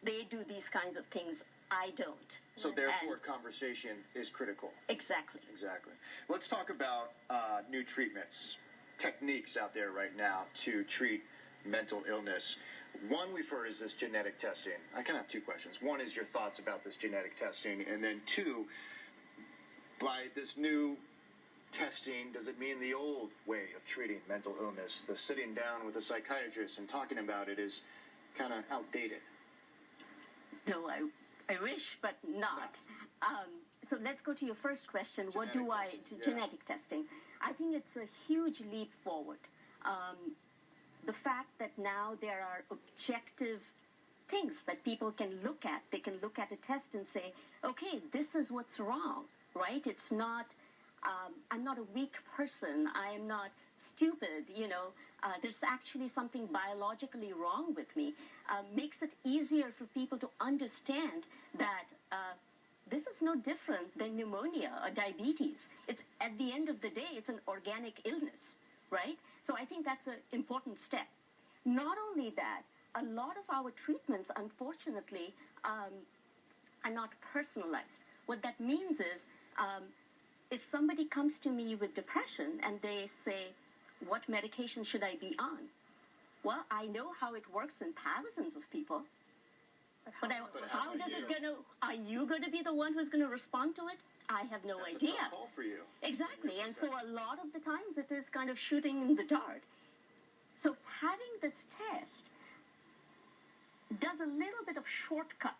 They do these kinds of things. I don't. So therefore, conversation is critical. Exactly. Exactly. Let's talk about new treatments, techniques out there right now to treat mental illness. One we've heard is this genetic testing. I kind of have two questions. One is your thoughts about this genetic testing, and then two, by this new testing, does it mean the old way of treating mental illness, the sitting down with a psychiatrist and talking about it, is kind of outdated? No, I wish, but not. So let's go to your first question. Genetic testing. I think it's a huge leap forward. The fact that now there are objective things that people can look at. They can look at a test and say, okay, this is what's wrong, right? It's not, I'm not a weak person. I am not stupid, you know. There's actually something biologically wrong with me. Makes it easier for people to understand that this is no different than pneumonia or diabetes. It's, at the end of the day, it's an organic illness, right? So I think that's an important step. Not only that, a lot of our treatments, unfortunately, are not personalized. What that means is, if somebody comes to me with depression and they say, what medication should I be on? Well, I know how it works in thousands of people. But how does it going to, are you going to be the one who's going to respond to it? I have no idea. That's a tough call for you. Exactly. And so a lot of the times it is kind of shooting in the dark. So having this test does a little bit of shortcut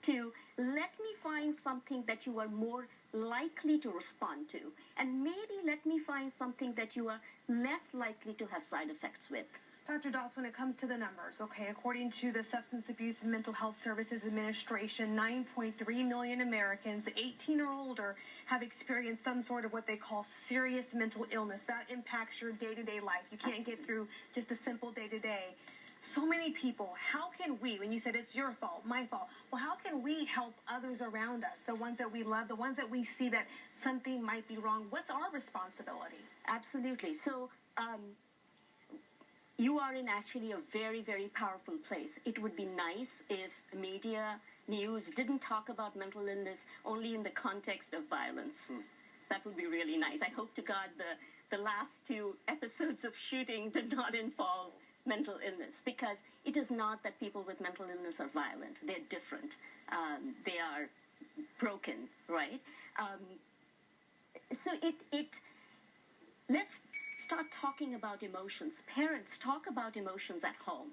to let me find something that you are more likely to respond to, and maybe let me find something that you are less likely to have side effects with. Dr. Das, when it comes to the numbers, okay, according to the Substance Abuse and Mental Health Services Administration, 9.3 million Americans 18 or older have experienced some sort of what they call serious mental illness. That impacts your day-to-day life. You can't get through just a simple day-to-day. So many people, how can we, when you said it's your fault, my fault, well, how can we help others around us, the ones that we love, the ones that we see that something might be wrong? What's our responsibility? Absolutely. So, you are in actually a very, very powerful place. It would be nice if media, news didn't talk about mental illness only in the context of violence. That would be really nice. I hope to God the last two episodes of shooting did not involve mental illness, because it is not that people with mental illness are violent. They're different. They are broken, right? So let's start talking about emotions. Parents, talk about emotions at home.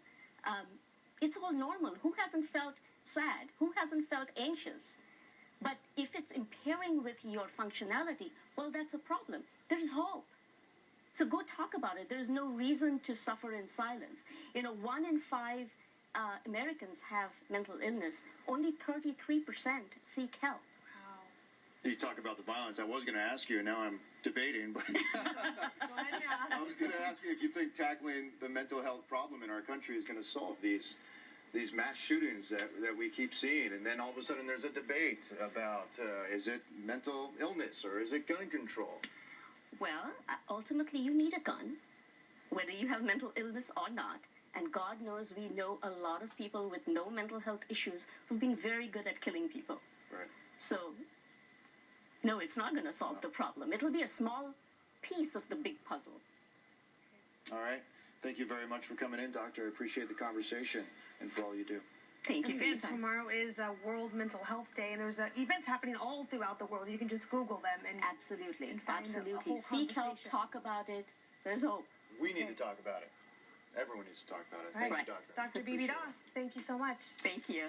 It's all normal. Who hasn't felt sad? Who hasn't felt anxious? But if it's impairing with your functionality, well, that's a problem. There's hope. So go talk about it. There's no reason to suffer in silence. You know, 1 in 5 Americans have mental illness. Only 33% seek help. You talk about the violence. I was going to ask you, and now I'm debating, but I was going to ask you if you think tackling the mental health problem in our country is going to solve these mass shootings that we keep seeing. And then all of a sudden there's a debate about is it mental illness or is it gun control? Well, ultimately you need a gun, whether you have mental illness or not. And God knows we know a lot of people with no mental health issues who've been very good at killing people. Right. So, no, it's not going to solve the problem. It'll be a small piece of the big puzzle. All right. Thank you very much for coming in, Doctor. I appreciate the conversation and for all you do. Thank you for your time. Tomorrow is World Mental Health Day, and there's events happening all throughout the world. You can just Google them and absolutely, and find absolutely. Seek help, talk about it. There's hope. We need to talk about it. Everyone needs to talk about it. Right. Thank you, Doctor. Dr. Bibi Das, thank you so much. Thank you.